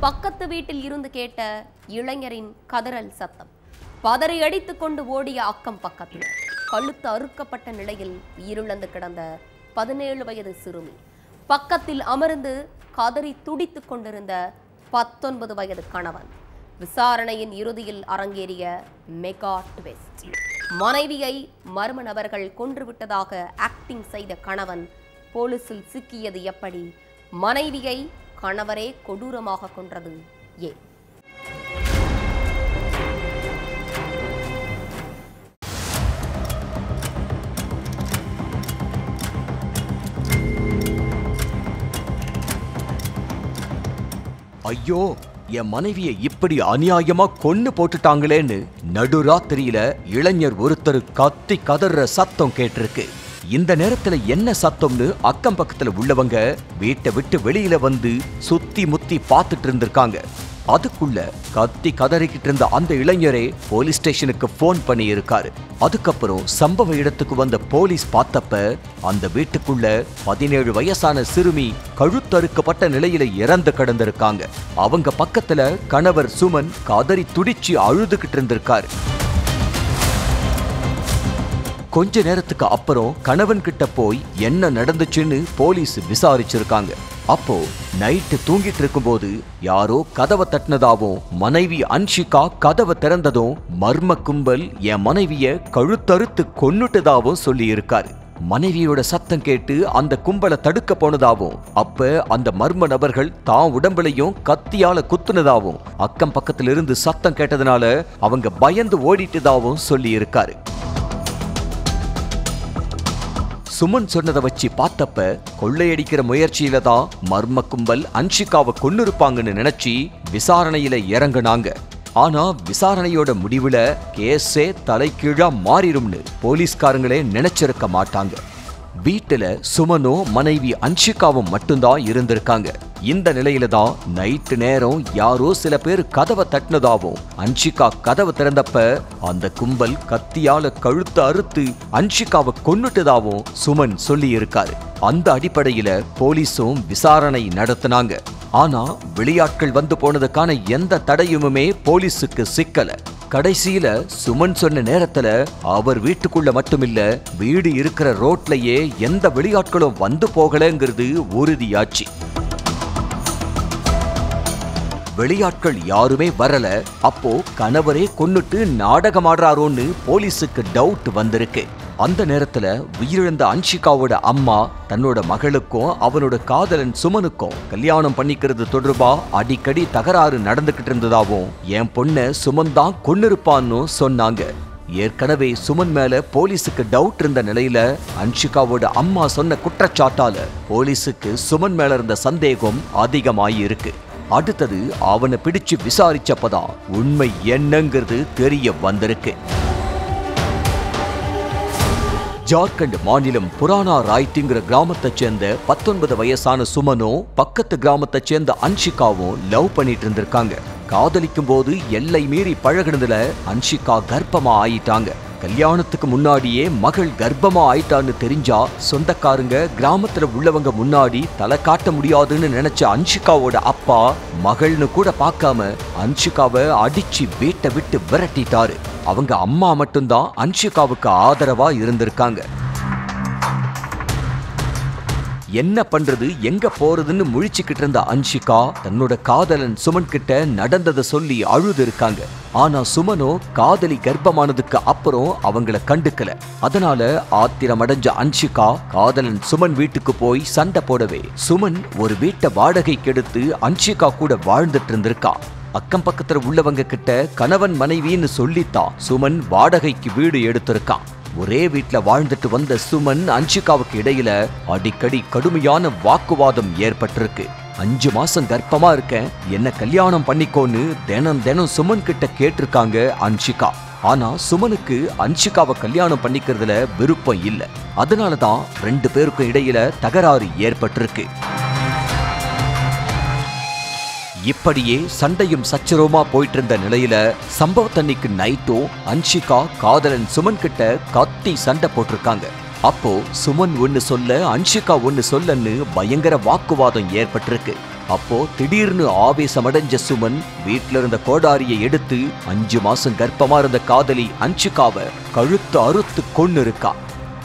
பக்கத்து வீட்டில் இருந்து கேட்ட இளைஞரின் கதறல் சத்தம். பதறி அடித்துக் கொண்டு ஓடிய அக்கம் பக்கத்தில் கழுத்து அறுக்கப்பட்ட நிலையில் உயிரிழந்து கிடந்த 17 வயது சிறுமி. பக்கத்தில் அமர்ந்து கதறி துடித்துக் கொண்டிருந்த 19 வயது கணவன். விசாரணையின் இறுதியில் அரங்கேறிய மெகா ட்விஸ்ட். மனைவியை மர்ம நபர்கள் கொன்றுவிட்டதாக ஆக்டிங் செய்த கணவன் போலீசில் சிக்கியது எப்படி? மனைவியை கணவரே கொடூரமாக கொன்றது ஏன்? ஐயோ, என் மனைவியை இப்படி அநியாயமா கொன்னு போட்டுட்டாங்களேன்னு நடுராத்திரியில இளைஞர் ஒருத்தர் கத்தி கதற சத்தம் கேட்டிருக்கு. இந்த நேரத்துல என்ன சத்தம்னு அக்கம் பக்கத்துல உள்ளவங்க வீட்டை விட்டு வெளியில வந்து சுத்தி முத்தி பார்த்துட்டு இருந்திருக்காங்க. அதுக்குள்ள கத்தி கதறிக்கிட்டு இருந்த அந்த இளைஞரே போலீஸ் ஸ்டேஷனுக்கு போன் பண்ணி இருக்காரு. அதுக்கப்புறம் சம்பவ இடத்துக்கு வந்த போலீஸ் பார்த்தப்ப அந்த வீட்டுக்குள்ள 17 வயசான சிறுமி கழுத்தறுக்கப்பட்ட நிலையில இறந்து கிடந்திருக்காங்க. அவங்க பக்கத்துல கணவர் சுமன் கதறி துடிச்சு அழுதுகிட்டு இருந்திருக்காரு. கொஞ்ச நேரத்துக்கு அப்புறம் கணவன் கிட்ட போய் என்ன நடந்துச்சுன்னு போலீஸ் விசாரிச்சிருக்காங்க. அப்போ நைட்டு தூங்கிட்டு இருக்கும்போது யாரோ கதவை தட்டினதாவும் மனைவி அன்ஷிகா கதவை திறந்ததும் மர்ம கும்பல் என் மனைவிய கழுத்தறுத்து கொன்னுட்டதாவும் சொல்லி இருக்காரு. மனைவியோட சத்தம் கேட்டு அந்த கும்பலை தடுக்க போனதாவும் அப்ப அந்த மர்ம நபர்கள் தான் உடம்புலையும் கத்தியால குத்துனதாவும் அக்கம் பக்கத்துல இருந்து சத்தம் கேட்டதுனால அவங்க பயந்து ஓடிட்டதாவும் சொல்லி இருக்காரு. சுமன் சொன்னதை வச்சு பார்த்தப்ப கொள்ளையடிக்கிற முயற்சியில தான் மர்ம கும்பல் அன்ஷிகாவை கொன்னிருப்பாங்கன்னு நினைச்சு விசாரணையில இறங்குனாங்க. ஆனா விசாரணையோட முடிவுல கேஸே தலைகீழா மாறிடும்னு போலீஸ்காரங்களே நினைச்சிருக்க மாட்டாங்க. வீட்டுல சுமனோ மனைவி அன்ஷிகாவும் மட்டும்தான் இருந்திருக்காங்க. இந்த நிலையில தான் நைட்டு நேரம் யாரோ சில பேர் கதவை தட்டினதாவும் அன்ஷிகா கதவை திறந்தப்ப அந்த கும்பல் கத்தியால கழுத்து அறுத்து அன்ஷிகாவை கொன்னுட்டதாவும் சுமன் சொல்லி இருக்காரு. அந்த அடிப்படையில போலீஸும் விசாரணை நடத்தினாங்க. ஆனா வெளியாட்கள் வந்து போனதுக்கான எந்த தடையுமே போலீஸுக்கு சிக்கல. கடைசியில சுமன் சொன்ன நேரத்துல அவர் வீட்டுக்குள்ள மட்டுமில்ல வீடு இருக்கிற ரோட்லயே எந்த வெளியாட்களும் வந்து போகலங்கிறது உறுதியாச்சு. வெளியாட்கள் யாருமே வரல. அப்போ கணவரே கொன்னுட்டு நாடகம் ஆடுறாரோன்னு போலீஸுக்கு டவுட் வந்திருக்கு. அந்த நேரத்துல உயிரிழந்த அன்ஷிகாவோட அம்மா தன்னோட மகளுக்கும் அவனோட காதலன் சுமனுக்கும் கல்யாணம் பண்ணிக்கிறது தொடர்பா அடிக்கடி தகராறு நடந்துகிட்டு இருந்ததாவும் என் பொண்ண சுமன் தான் கொன்னிருப்பான்னு சொன்னாங்க. ஏற்கனவே சுமன் மேல போலீஸுக்கு டவுட் இருந்த நிலையில அன்ஷிகாவோட அம்மா சொன்ன குற்றச்சாட்டால போலீஸுக்கு சுமன் மேல இருந்த சந்தேகம் அதிகமாயிருக்கு. அடுத்தது அவனை பிடிச்சு விசாரிச்சப்பதான் உண்மை என்னங்கிறது தெரிய வந்திருக்கு. ஜார்க்கண்ட் மாநிலம் புராணா ராய்ட்டிங்கிற கிராமத்தை சேர்ந்த 19 வயசான சுமனோ பக்கத்து கிராமத்தை சேர்ந்த அன்ஷிகாவும் லவ் பண்ணிட்டு இருந்திருக்காங்க. காதலிக்கும் போது எல்லை மீறி பழகினதுல அன்ஷிகா கர்ப்பமா ஆயிட்டாங்க. கல்யாணத்துக்கு முன்னாடியே மகள் கர்ப்பமா ஆயிட்டான்னு தெரிஞ்சா சொந்தக்காரங்க கிராமத்துல உள்ளவங்க முன்னாடி தலை காட்ட முடியாதுன்னு நினைச்ச அன்ஷிகாவோட அப்பா மகள்னு கூட பார்க்காம அன்ஷிகாவை அடிச்சு வீட்டை விட்டு விரட்டிட்டாரு. அவங்க அம்மா மட்டும்தான் அன்ஷிகாவுக்கு ஆதரவா இருந்திருக்காங்க. என்ன பண்றது எங்க போறதுன்னு முழிச்சுக்கிட்டு இருந்த அன்ஷிகா தன்னோட காதலன் சுமன் கிட்ட நடந்ததை சொல்லி அழுது இருக்காங்க. ஆனா சுமனோ காதலி கர்ப்பமானதுக்கு அப்புறம் அவங்கள கண்டுக்கல. அதனால ஆத்திரம் அடைஞ்ச அன்ஷிகா காதலன் சுமன் வீட்டுக்கு போய் சண்டை போடவே சுமன் ஒரு வீட்டை வாடகைக்கு எடுத்து அன்ஷிகா கூட வாழ்ந்துட்டு இருந்திருக்கா. அக்கம் பக்கத்துல உள்ளவங்க கிட்ட கணவன் மனைவின்னு சொல்லித்தான் சுமன் வாடகைக்கு வீடு எடுத்திருக்கான். ஒரே வீட்டுல வாழ்ந்துட்டு வந்த சுமன் அன்ஷிகாவுக்கு இடையில அடிக்கடி கடுமையான வாக்குவாதம் ஏற்பட்டிருக்கு. 5 மாசம் கர்ப்பமா இருக்கேன், என்ன கல்யாணம் பண்ணிக்கோன்னு தினம் சுமன் கிட்ட கேட்டிருக்காங்க அன்ஷிகா. ஆனா சுமனுக்கு அன்ஷிகாவை கல்யாணம் பண்ணிக்கிறதுல விருப்பம் இல்ல. அதனாலதான் 2 பேருக்கும் இடையில தகராறு ஏற்பட்டிருக்கு. இப்படியே சண்டையும் சச்சரவுமா போயிட்டு இருந்த நிலையில சம்பவத்தன்னைக்கு நைட்டும் அன்ஷிகா காதலன் சுமன் கிட்ட கத்தி சண்டை போட்டிருக்காங்க. அப்போ சுமன் ஒன்னு சொல்ல அன்ஷிகா ஒன்னு சொல்லன்னு பயங்கர வாக்குவாதம் ஏற்பட்டிருக்கு. அப்போ திடீர்னு ஆவேசமடைஞ்ச சுமன் வீட்ல இருந்த கோடாரியை எடுத்து 5 மாசம் கர்ப்பமா இருந்த காதலி அன்ஷிகாவை கழுத்து அறுத்து கொன்னு இருக்கா.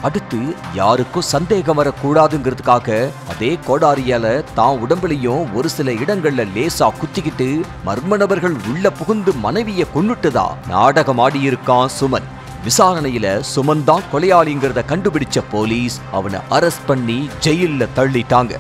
அடுத்து யாருக்கும் சந்தேகம் வரக்கூடாதுங்கிறதுக்காக அதே கோடாரியால தான் உடம்புலையும் ஒரு சில இடங்கள்ல லேசா குத்திக்கிட்டு மர்ம நபர்கள் உள்ள புகுந்து மனைவிய கொன்னுட்டுதா நாடகம் ஆடியிருக்கான் சுமன். விசாரணையில சுமன் தான் கொலையாளிங்கிறத கண்டுபிடிச்ச போலீஸ் அவனை அரெஸ்ட் பண்ணி ஜெயில்ல தள்ளிட்டாங்க.